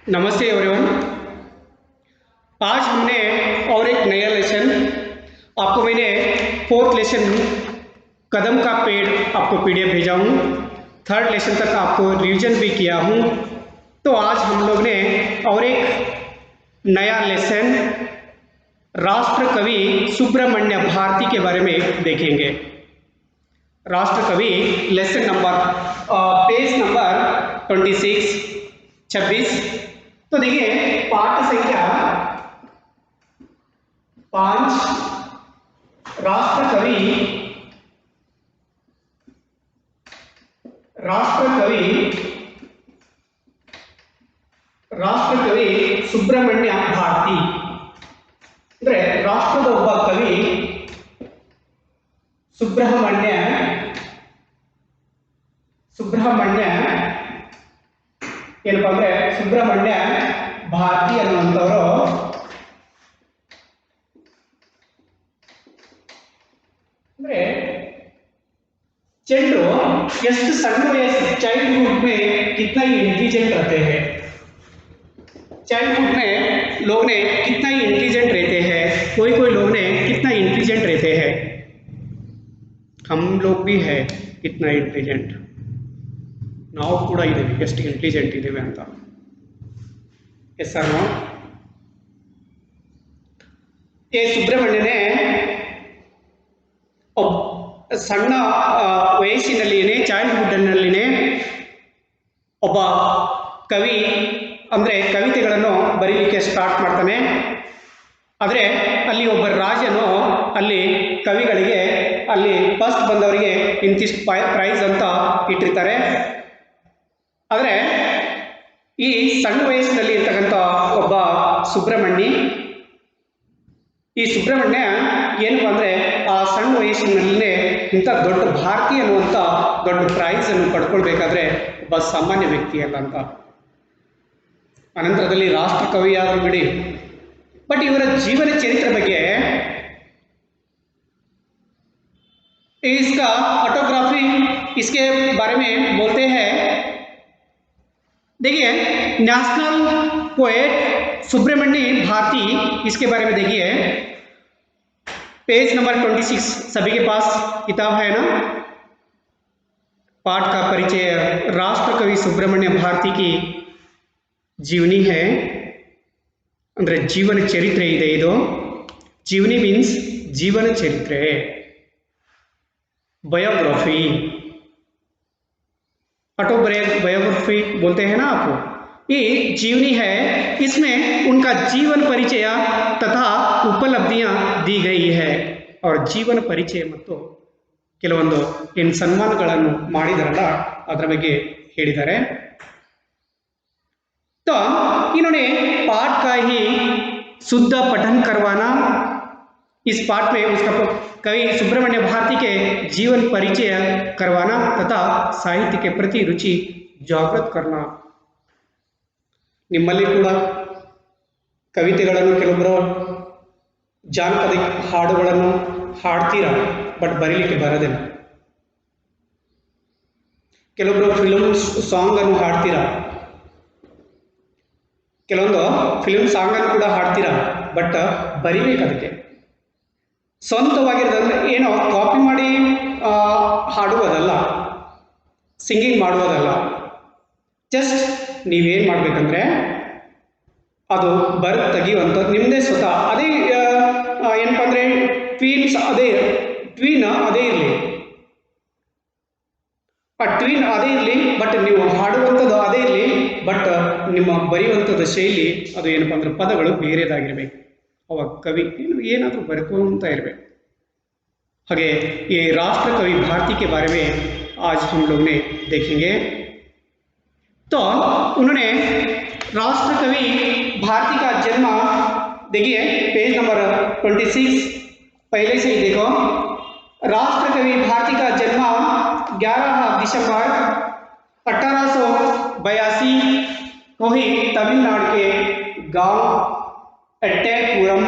नमस्ते एवरीवन। आज हमने और एक नया लेसन आपको मैंने फोर्थ लेसन कदम का पेड़ आपको पीडीएफ भेजा हूँ। थर्ड लेसन तक आपको रिवीजन भी किया हूँ। तो आज हम लोग ने और एक नया लेसन राष्ट्र कवि सुब्रमण्य भारती के बारे में देखेंगे। राष्ट्र कवि लेसन नंबर पेज नंबर 26। तो देखिए पाठ संख्या 5 राष्ट्र कवि सुब्रमण्य भारती ಅಂದ್ರೆ ರಾಷ್ಟ್ರದ ಒಬ್ಬ ಕವಿ ಸುಬ್ರಹ್ಮಣ್ಯ ಏನಪ್ಪ ಅಂದ್ರೆ ಸುಬ್ರಹ್ಮಣ್ಯ ಭಾರತಿ ಅನ್ನುವಂಥವರು ಅಂದ್ರೆ चंद्र ಎಷ್ಟು ಸಣ್ಣ वयस्स चाइल्डहुड में कितना ही इंटेलिजेंट रहते हैं। चाइल्डहुड में लोग ने कितना ही इंटेलिजेंट रहते हैं। कोई कोई लोग ने कितना इंटेलिजेंट रहते हैं। हम लोग भी है कितना इंटेलिजेंट ನಾವು ಕೂಡ ಇದ್ದೇವೆ ಎಷ್ಟು ಇಂಟೆಲಿಜೆಂಟ್ ಇದ್ದೇವೆ ಅಂತ ಎಸ್ ಆರ್ ನೋ ये सुब्रमण्य ने ಸಣ್ಣ ವಯಸ್ಸಿನಲ್ಲಿಯೇ ಚೈಲ್ಡ್ಹುಡ್ನಲ್ಲಿಯೇ ಒಬ್ಬ ಕವಿ ಅಂದರೆ ಕವಿತೆಗಳನ್ನು ಬರೀಲಿಕ್ಕೆ ಸ್ಟಾರ್ಟ್ ಮಾಡ್ತಾನೆ। ಆದರೆ ಅಲ್ಲಿ ಒಬ್ಬ ರಾಜನು ಅಲ್ಲಿ ಕವಿಗಳಿಗೆ ಅಲ್ಲಿ ಫಸ್ಟ್ ಬಂದವರಿಗೆ ಇಂತಿಷ್ಟು ಪ್ರೈಸ್ ಅಂತ ಇಟ್ಟಿರ್ತಾರೆ। ಆದರೆ ಈ ಸಣ್ಣ ವಯಸ್ಸಿನಲ್ಲಿ ಇರ್ತಕ್ಕಂಥ ಒಬ್ಬ ಈ ಸುಬ್ರಹ್ಮಣ್ಯ ಏನಪ್ಪ ಅಂದರೆ ಆ ಸಣ್ಣ ವಯಸ್ಸಿನಲ್ಲೇ ಇಂಥ ದೊಡ್ಡ ಭಾರತಿ ಅನ್ನುವಂಥ ದೊಡ್ಡ ಪ್ರೈಸನ್ನು ಪಡ್ಕೊಳ್ಬೇಕಾದ್ರೆ ಒಬ್ಬ ಸಾಮಾನ್ಯ ವ್ಯಕ್ತಿ ಅಲ್ಲ ಅಂತ। ಅನಂತರದಲ್ಲಿ ರಾಷ್ಟ್ರ ಕವಿಯಾದರೂ ಬಿಡಿ, ಬಟ್ ಇವರ ಜೀವನ ಚರಿತ್ರೆ ಬಗ್ಗೆ इसका ऑटोग्राफी इसके बारे में बोलते हैं। देखिए नेशनल पोएट सुब्रमण्य भारती, इसके बारे में देखिए पेज नंबर 26 सभी के पास किताब है ना। पाठ का परिचय राष्ट्र कवि सुब्रमण्य भारती की जीवनी है ಅಂದರೆ ಜೀವನ ಚರಿತ್ರೆ ಇದೆ ಇದು। जीवनी मीन्स जीवन चरित्रे, बायोग्राफी, ऑटोबायोग्राफी बोलते हैं ना आप। ये जीवनी है, इसमें उनका जीवन परिचय तथा उपलब्धियां दी गई है। और जीवन परिचय ಮತ್ತು ಕೆಲವೊಂದು ಏನು ಸನ್ಮಾನಗಳನ್ನು ಮಾಡಿದಾರಲ್ಲ ಅದರ ಬಗ್ಗೆ ಹೇಳಿದ್ದಾರೆ। तो इन्होंने पाठ का ही शुद्ध पठन करवाना, इस पाठ में उसका कवि सुब्रमण्य भारती के जीवन परिचय करवाना तथा साहित्य के प्रति रुचि जागृत करना। ನಿಮ್ಮಲ್ಲಿ ಕೂಡ ಕವಿತೆಗಳನ್ನು ಕೆಲವೊಬ್ಬರು ಜಾನಪದ ಹಾಡುಗಳನ್ನು ಹಾಡ್ತೀರಾ, ಬಟ್ ಬರೀಲಿಕ್ಕೆ ಬರೋದಿಲ್ಲ। ಕೆಲವೊಬ್ಬರು ಫಿಲ್ಮ್ ಸಾಂಗ್ ಅನ್ನು ಹಾಡ್ತೀರಾ, ಕೆಲವೊಂದು ಫಿಲ್ಮ್ ಸಾಂಗ್ ಅನ್ನು ಕೂಡ ಹಾಡ್ತೀರಾ, ಬಟ್ ಬರಿಬೇಕು ಅದಕ್ಕೆ ಸ್ವಂತವಾಗಿರೋದಂದ್ರೆ ಏನೋ ಕಾಪಿ ಮಾಡಿ ಹಾಡುವುದಲ್ಲ, ಸಿಂಗಿಂಗ್ ಮಾಡುವುದಲ್ಲ। ಜಸ್ಟ್ ನೀವೇನು ಮಾಡಬೇಕಂದ್ರೆ ಅದು ಬರೆದು ತೆಗೆಯುವಂಥದ್ದು ನಿಮ್ಮದೇ ಸ್ವತಃ ಅದೇ ಏನಪ್ಪ ಅಂದರೆ ಟ್ವೀನ್ ಅದೇ ಇರಲಿ, ಆ ಟ್ವೀನ್ ಅದೇ ಇರಲಿ, ಬಟ್ ನೀವು ಹಾಡುವಂಥದ್ದು ಅದೇ ಇರಲಿ, ಬಟ್ ನಿಮ್ಮ ಬರೆಯುವಂಥದ್ದು ಶೈಲಿ ಅದು ಏನಪ್ಪ ಅಂದರೆ ಪದಗಳು ಬೇರೆದಾಗಿರಬೇಕು। ಅವಾಗ ಕವಿ ಏನಾದರೂ ಬರೆದುಕೊಂತ ಇರಬೇಕು। ಹಾಗೆ ये राष्ट्र कवि भारती के बारे में आज हम लोग ने देखेंगे। तो उन्होंने राष्ट्र कवि भारती का जन्म देखिए पेज नंबर 26 पहले से ही देखो। राष्ट्र कवि भारती का जन्म 11 दिसंबर 1882 को ही तमिलनाडु के गांव एट्टेपुरम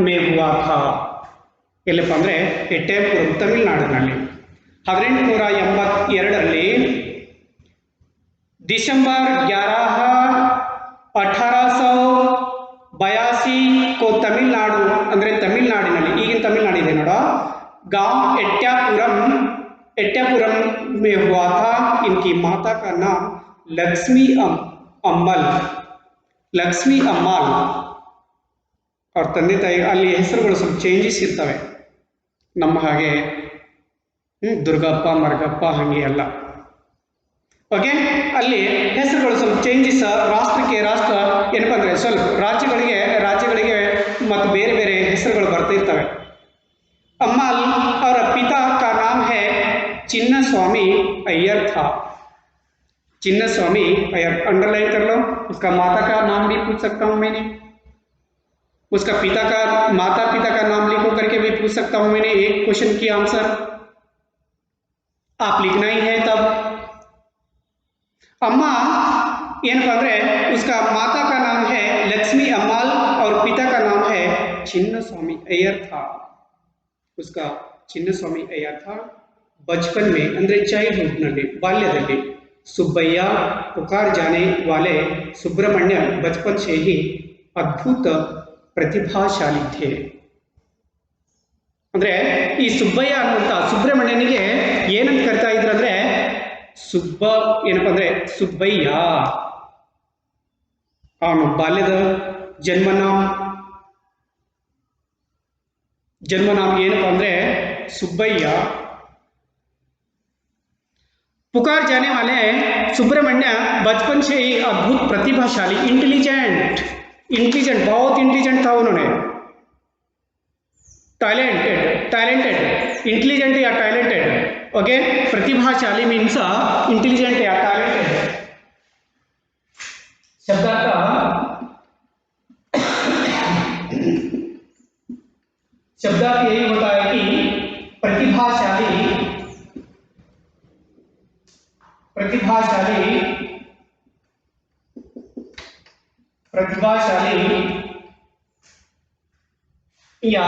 में हुआ था। ಎಲ್ಲಪ್ಪ ಅಂದರೆ ಎಟ್ಟೆಪುರಂ ತಮಿಳುನಾಡಿನಲ್ಲಿ 1882 दिसंबर 11 1882 को तमिलनाडु ಅಂದರೆ ತಮಿಳುನಾಡಿನಲ್ಲಿ ಈಗಿನ ತಮಿಳುನಾಡು ಇದೆ ನೋಡ गांव एट्टापुरम में हुआ था। इनकी माता का नाम लक्ष्मी अम्माल और ತಂದೆ ತಾಯಿ ಅಲ್ಲಿ ಹೆಸರುಗಳು ಸ್ವಲ್ಪ ಚೇಂಜಸ್ ಇರ್ತವೆ ನಮ್ಮ ಹಾಗೆ ದುರ್ಗಪ್ಪ ಮರ್ಗಪ್ಪ ಹಾಗೆ ಅಲ್ಲ ಓಕೆ ಅಲ್ಲಿ ಹೆಸರುಗಳು ಸ್ವಲ್ಪ ಚೇಂಜಸ್ ರಾಷ್ಟ್ರಕ್ಕೆ ರಾಷ್ಟ್ರ ಏನಪ್ಪ ಅಂದರೆ ಸ್ವಲ್ಪ ರಾಜ್ಯಗಳಿಗೆ ಮತ್ತು ಬೇರೆ ಬೇರೆ ಹೆಸರುಗಳು ಬರ್ತಾ ಇರ್ತವೆ अम्माल और पिता का नाम है चिन्नस्वामी अय्यर था। चिन्नस्वामी अय्यर अंडरलाइन कर लो। उसका माता का नाम भी पूछ सकता हूँ मैंने, उसका माता पिता का नाम लिखो करके भी पूछ सकता हूँ मैंने। एक क्वेश्चन की आंसर आप लिखना ही है तब। अम्मा ಏನಪ್ಪ ಅಂದರೆ उसका माता का नाम है लक्ष्मी अम्माल और पिता का नाम है चिन्नस्वामी अय्यर था। उसका चिन्नस्वामी अय्यर था। बचपन में अंदर चाइल्डहुड ನಲ್ಲಿ बाल्यದಲ್ಲಿ सुब्बಯ್ಯ पुकार जाने वाले सुब्रमण्य बचपन से ही अद्भुत प्रतिभाशाली थे। ಅಂದ್ರೆ ಈ ಸುಬ್ಬಯ್ಯ ಅನ್ನುವಂತ ಸುಬ್ರಹ್ಮಣ್ಯನಿಗೆ ಏನಂತ ಕರೀತಾ ಇದ್ರು ಅಂದ್ರೆ ಏನಪ್ಪ ಅಂದ್ರೆ ಸುಬ್ಬಯ್ಯ ಅವನು ಬಾಲ್ಯದ जन्मनाम ಏನಪ್ಪ ಅಂದ್ರೆ सुब्बಯ್ಯ। पुकार जाने वाले सुब्रमण्य बचपन से ही अद्भुत प्रतिभाशाली इंटेलिजेंट बहुत इंटेलिजेंट था उन्होंने। टैलेंटेड इंटेलिजेंट या टैलेंटेड ओके। प्रतिभाशाली मीन्स इंटेलिजेंट या टैलेंटेड। शब्द का शब्द यही होता है कि प्रतिभाशाली या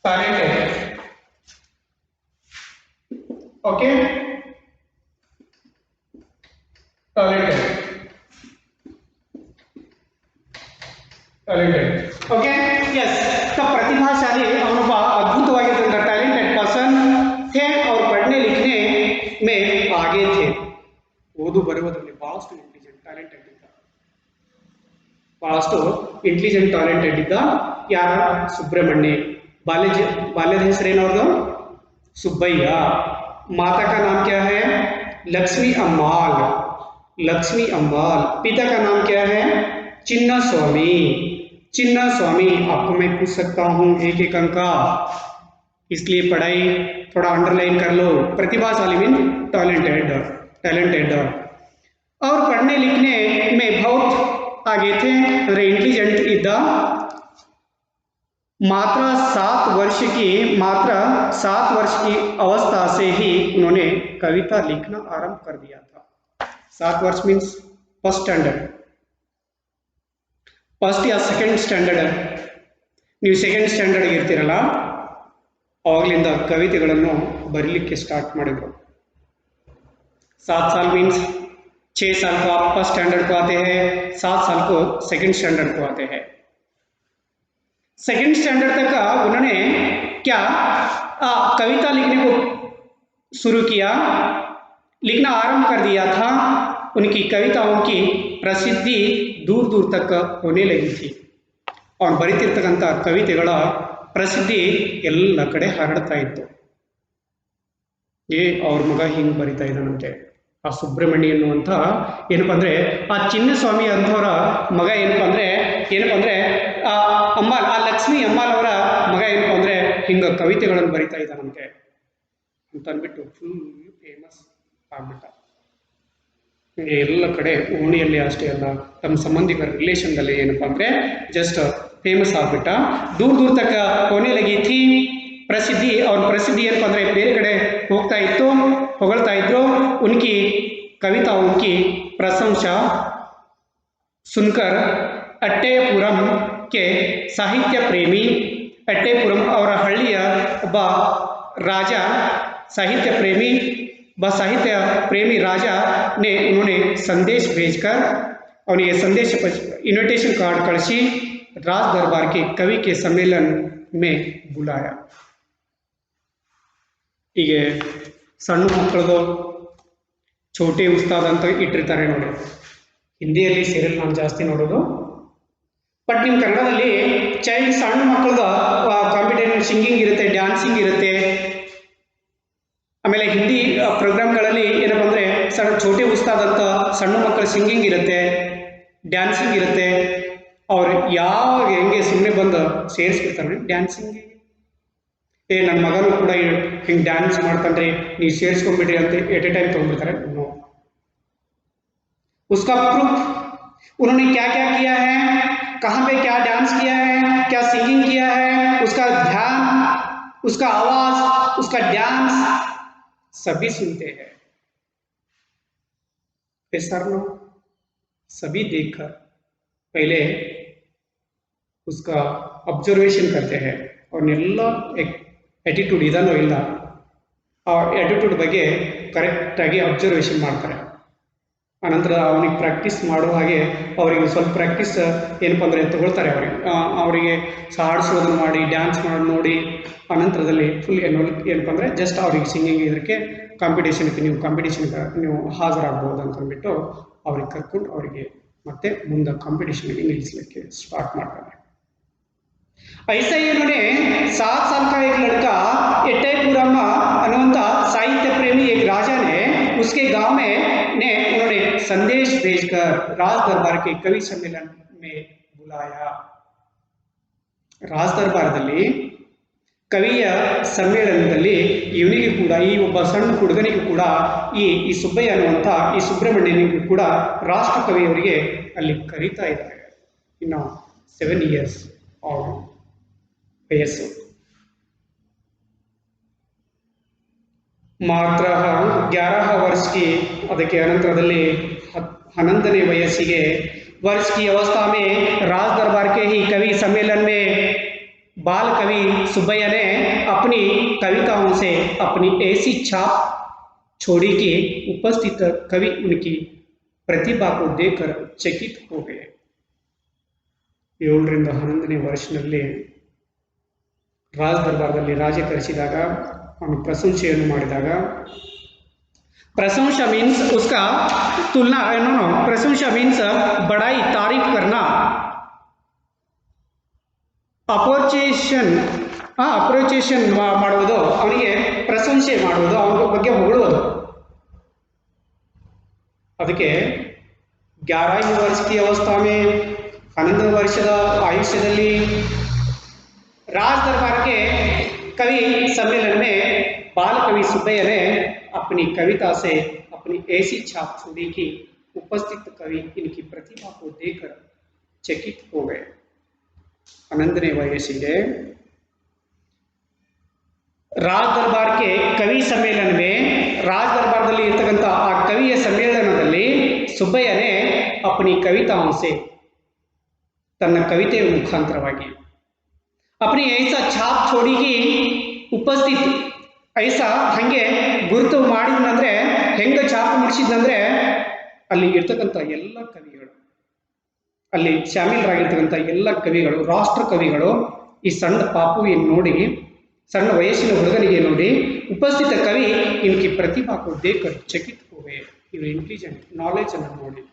talented okay. Talented okay yes. तब प्रतिभाशाली ಅವನೊಬ್ಬ अद्भुतವಾಗಿದ್ದಂಥ टैलेंटेड पर्सन थे और पढ़ने लिखने में आगे थे। ಓದು ಬರೆಯುವುದರಲ್ಲಿ ಬಹಳಷ್ಟು ಇಂಟೆಲಿಜೆಂಟ್ ಟ್ಯಾಲೆಂಟೆಡ್ ಇದ್ದ ಯಾರ ಸುಬ್ರಹ್ಮಣ್ಯ। बाल्यದ ಹೆಸರೇನು ಅವ್ರದ್ದು सुब्बಯ್ಯ। माता का नाम क्या है लक्ष्मी अम्माल। पिता का नाम क्या है चिन्नस्वामी। आपको मैं पूछ सकता हूँ एक अंक का, इसलिए पढ़ाई थोड़ा अंडरलाइन कर लो। प्रतिभाशाली मीन टैलेंटेड और पढ़ने लिखने में बहुत आगे थे। इंटेलिजेंट इद्दा। मात्र 7 वर्ष की अवस्था से ही उन्होंने कविता लिखना आरंभ कर दिया था। 7 वर्ष मीन्स फर्स्ट या सेकेंड स्टैंडर्ड। ನೀವು ಸೆಕೆಂಡ್ ಸ್ಟ್ಯಾಂಡರ್ಡ್ ಇರ್ತೀರಲ್ಲ ಆವಾಗಲಿಂದ ಕವಿತೆಗಳನ್ನು ಬರೀಲಿಕ್ಕೆ ಸ್ಟಾರ್ಟ್ ಮಾಡಿದ್ರು। 7 साल मीन्स 6 साल को आप फर्स्ट स्टैंडर्ड को आते हैं, 7 साल को सेकेंड स्टैंडर्ड को आते हैं। सेकेंड स्टैंडर्ड तक उन्होंने क्या कविता लिखने को शुरू किया, लिखना आरंभ कर दिया था। उनकी कविताओं की प्रसिद्धि दूर दूर तक होने लगी थी और ಬರಿತಿರ್ತಕ್ಕಂಥ ಕವಿತೆಗಳ ಪ್ರಸಿದ್ಧಿ ಎಲ್ಲ ಕಡೆ ಹರಡ್ತಾ ಇತ್ತು। ಅವ್ರ ಮಗ ಹಿಂಗೆ ಬರಿತಾ ಇದ್ದಾನಂತೆ ಆ ಸುಬ್ರಹ್ಮಣ್ಯ ಅನ್ನುವಂಥ ಏನಪ್ಪ ಅಂದರೆ ಆ ಚಿನ್ನಸ್ವಾಮಿ ಅಂಥವರ ಮಗ ಏನಪ್ಪ ಅಂದರೆ ಆ ಲಕ್ಷ್ಮೀ ಅಮ್ಮಾಲ್ ಅವರ ಮಗ ಏನಪ್ಪ ಅಂದರೆ ಹಿಂಗೆ ಕವಿತೆಗಳನ್ನು ಬರಿತಾ ಇದ್ದಾನಂತೆ ಅಂತ ಅಂದ್ಬಿಟ್ಟು ಫುಲ್ ಫೇಮಸ್ ಆಗ್ಬಿಟ್ಟ। ಎಲ್ಲ ಕಡೆ ಓಣಿಯಲ್ಲಿ ಅಷ್ಟೇ ಅಲ್ಲ ತಮ್ಮ ಸಂಬಂಧಿಕರ ರಿಲೇಷನ್ದಲ್ಲಿ ಏನಪ್ಪ ಅಂದರೆ ಜಸ್ಟ್ फेमस ಆಗ್ಬಿಟ್ಟ। दूर दूर तक होने लगी थी प्रसिद्धि और प्रसिद्धि ಏನಪ್ಪ ಅಂದರೆ ಬೇರೆ ಕಡೆ ಹೋಗ್ತಾ ಇತ್ತು, ಹೊಗಳ್ತಾ ಇದ್ರು। उनकी कविताओं की प्रशंसा सुनकर अट्टेपुरम के साहित्य प्रेमी अट्टेपुरम और हಳ್ಳಿಯ ಒಬ್ಬ ರಾಜ साहित्य प्रेमी वह साहित्य प्रेमी राजा ने उन्होंने संदेश भेजकर और ये संदेश इनविटेशन कार्ड कಳಿಸಿ राज दरबार के कवि के सम्मेलन में बुलाया। ಹೀಗೆ ಸಣ್ಣ ಮಕ್ಕಳದು ಛೋಟೆ ಉಸ್ತಾದ್ ಅಂತ ಇಟ್ಟಿರ್ತಾರೆ ನೋಡಿ, ಹಿಂದಿಯಲ್ಲಿ ಸೀರಿಯಲ್ ನಾನು ಜಾಸ್ತಿ ನೋಡೋದು, ಬಟ್ ನಿಮ್ಮ ಕನ್ನಡದಲ್ಲಿ ಚೈಲ್ಡ್ ಸಣ್ಣ ಮಕ್ಕಳದು ಕಾಂಪಿಟೇಟಿವ್ ಸಿಂಗಿಂಗ್ ಇರುತ್ತೆ, ಡ್ಯಾನ್ಸಿಂಗ್ ಇರುತ್ತೆ. ಆಮೇಲೆ ಹಿಂದಿ ಪ್ರೋಗ್ರಾಮ್ಗಳಲ್ಲಿ ಏನಪ್ಪ ಅಂದರೆ ಛೋಟೆ ಉಸ್ತಾದ್ ಅಂತ ಸಣ್ಣ ಮಕ್ಕಳ ಸಿಂಗಿಂಗ್ ಇರುತ್ತೆ, ಡ್ಯಾನ್ಸಿಂಗ್ ಇರುತ್ತೆ. ಅವ್ರು ಯಾವಾಗ ಹೆಂಗೆ ಸುಮ್ಮನೆ ಬಂದು ಸೇರಿಸ್ಬಿಡ್ತಾರೆ ಡ್ಯಾನ್ಸಿಂಗಿಗೆ. ನನ್ನ ಮಗನೂ ಕೂಡ ಹಿಂಗೆ ಡ್ಯಾನ್ಸ್ ಮಾಡ್ತಾನ್ರಿ, ನೀವು ಸೇರಿಸ್ಕೊಂಡ್ಬಿಡ್ರಿ ಅಂತ ಎಟ್ ಎ ಟೈಮ್ ತೊಗೊಂಡ್ಬಿಡ್ತಾರೆ. ನೋ, उसका प्रूफ उन्होंने क्या क्या किया है, कहाँ पे क्या डांस किया है, क्या सिंगिंग किया है, उसका ध्यान, उसका आवाज, उसका डांस सभी सुनते हैं। सर लोग सभी देखकर पहले उसका ऑब्जर्वेशन करते हैं ಅವನ್ನೆಲ್ಲ ಆ್ಯಟಿಟ್ಯೂಡ್ ಇದನ್ನೋ ಇಲ್ಲ ಆ ಆ್ಯಟಿಟ್ಯೂಡ್ ಬಗ್ಗೆ ಕರೆಕ್ಟಾಗಿ ಅಬ್ಸರ್ವೇಷನ್ ಮಾಡ್ತಾರೆ. ಆನಂತರ ಅವನಿಗೆ ಪ್ರಾಕ್ಟೀಸ್ ಮಾಡೋ ಹಾಗೆ ಅವರಿಗೆ ಸ್ವಲ್ಪ ಪ್ರಾಕ್ಟೀಸ್ ಏನಪ್ಪ ಅಂದರೆ ತಗೊಳ್ತಾರೆ. ಅವರಿಗೆ ಹಾಡಿಸೋದನ್ನು ಮಾಡಿ ಡ್ಯಾನ್ಸ್ ಮಾಡೋದು ನೋಡಿ ಅನಂತರದಲ್ಲಿ ಫುಲ್ ಏನಪ್ಪ ಅಂದರೆ ಜಸ್ಟ್ ಅವ್ರಿಗೆ ಸಿಂಗಿಂಗ್ ಇದಕ್ಕೆ ಕಾಂಪಿಟೇಷನ್ಗೆ ನೀವು ಹಾಜರಾಗ್ಬೋದು ಅಂತಂದ್ಬಿಟ್ಟು ಅವ್ರಿಗೆ ಕರ್ಕೊಂಡು ಅವರಿಗೆ ಮತ್ತೆ ಮುಂದೆ ಕಾಂಪಿಟೇಷನ್ಗೆ ನಿಲ್ಲಿಸಲಿಕ್ಕೆ ಸ್ಟಾರ್ಟ್ ಮಾಡ್ತಾರೆ. ऐसा ही उन्होंने 7 साल का एक लड़का एट्टाईपुरम अनुवंत साहित्य प्रेमी एक राजा ने उसके गांव में उन्होंने संदेश भेजकर राज दरबार के कवि सम्मेलन में बुलाया. राज दरबारದಲ್ಲಿ ಕವಿಯ ಸಮ್ಮೇಳನದಲ್ಲಿ ಇವನಿಗೆ ಕೂಡ ಈ ಒಬ್ಬ ಸಣ್ಣ ಹುಡುಗನಿಗೂ ಕೂಡ ಈ ಸುಬ್ಬಯ್ಯ ಅನ್ನುವಂಥ ಈ ಸುಬ್ರಹ್ಮಣ್ಯನಿಗೂ ಕೂಡ ರಾಷ್ಟ್ರ ಕವಿಯವರಿಗೆ ಅಲ್ಲಿ ಕರೀತಾ ಇದ್ದಾರೆ. ಇನ್ನು 7 years ವಯಸ್ಸು. ಮಾತ್ರ 11 वर्ष की ಅದಕ್ಕೆ ಅನಂತರದಲ್ಲಿ 11ನೇ ವಯಸ್ಸಿಗೆ वर्ष की अवस्था में राज दरबार के ही कवि सम्मेलन में बाल कवि सुब्बैया ने अपनी कविताओं से अपनी ऐसी छाप छोड़ी कि उपस्थित कवि उनकी प्रतिभा को देखकर चकित हो गए. 7 ರಿಂದ 11ನೇ ವರ್ಷದಲ್ಲಿ ರಾಜ ದರ್ಬಾರದಲ್ಲಿ ರಾಜ ಕರೆಸಿದಾಗ ಅವನು ಪ್ರಶಂಸೆಯನ್ನು ಮಾಡಿದಾಗ, प्रशंसा मीन्स उसका तुलना, प्रशंसा मीन्स बड़ाई, तारीफ करना. ಅಪ್ರೋಚೇಷನ್ ಮಾಡುವುದು, ಅವನಿಗೆ ಪ್ರಶಂಸೆ ಮಾಡುವುದು, ಅವನ ಬಗ್ಗೆ ಹೊಗಳುವುದು. ಅದಕ್ಕೆ 11 ವರ್ಷ की अवस्था में 11 ವರ್ಷದ ಆಯುಷ್ಯದಲ್ಲಿ राज दरबार के कवि सम्मेलन में बाल कवि सुब्बैया ने अपनी कविता से अपनी ऐसी छाप छोड़ी कि उपस्थित कवि इनकी प्रतिभा को देखकर चकित हो गए. 11ನೇ ವಯಸ್ಸಿಗೆ राज दरबार के कवि सम्मेलन में राज दरबारದಲ್ಲಿ ಇರತಕ್ಕಂತ ಆ ಕವಿಯ ಸಮ್ಮೇಳನದಲ್ಲಿ ಸುಬ್ಬಯ್ಯ ने अपनी कविताओं से ತನ್ನ ಕವಿತೆಯ ಮುಖಾಂತರವಾಗಿ अपनी ऐसा छाप छोड़ी कि उपस्थित ऐसा ಹಂಗೆ ಗುರುತು ಮಾಡಿದ್ನಂದ್ರೆ ಹೆಂಗೆ ಛಾಪ್ ಮುಡಿಸಿದ್ನಂದ್ರೆ ಅಲ್ಲಿ ಇರ್ತಕ್ಕಂಥ ಎಲ್ಲ ಕವಿಗಳು, ಅಲ್ಲಿ ಶಾಮೀಲರಾಗಿರ್ತಕ್ಕಂಥ ಎಲ್ಲ ಕವಿಗಳು, ರಾಷ್ಟ್ರ ಕವಿಗಳು ಈ ಸಣ್ಣ ಪಾಪುವಿಯನ್ನು ನೋಡಿ, ಸಣ್ಣ ವಯಸ್ಸಿನ ಹುಡುಗನಿಗೆ ನೋಡಿ, ಉಪಸ್ಥಿತ ಕವಿ ಇನ್ಕಿ ಪ್ರತಿಭಾ को देखकर चकित हो गए. ಇವರು ಇಂಟೆಲಿಜೆಂಟ್, ನಾಲೆಜ್ ಅನ್ನು ನೋಡಿ,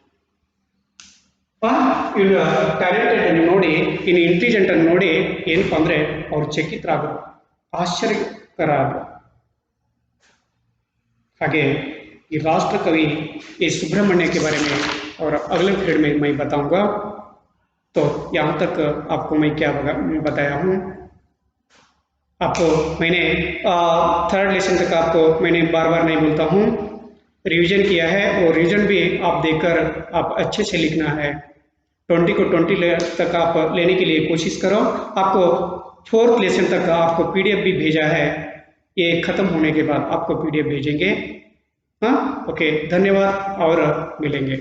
ಇವನು ಟ್ಯಾಲೆಂಟೆಡ್ ಅನ್ನು ನೋಡಿ, ಇನ್ನು ಇಂಟೆಲಿಜೆಂಟ್ ಅನ್ನು ನೋಡಿ ಏನಪ್ಪ ಅಂದರೆ ಅವ್ರು ಚಕಿತರಾಗರು, ಆಶ್ಚರ್ಯಕರಾದರು. ಹಾಗೆ ये राष्ट्र कवि ये सुब्रह्मण्य के बारे में और अगले पीरियड में मैं बताऊंगा. तो यहाँ तक आपको मैं क्या बताया हूँ, आपको मैंने 3rd लेसन तक आपको मैंने बार बार नहीं बोलता हूँ, रिवीजन किया है. और रिवीजन भी आप देखकर आप अच्छे से लिखना है. 20 को 20 तक आप लेने के लिए कोशिश करो. आपको 4th लेसन तक आपको PDF भी भेजा है, ये ख़त्म होने के बाद आपको PDF भेजेंगे. हाँ, ओके, धन्यवाद और मिलेंगे.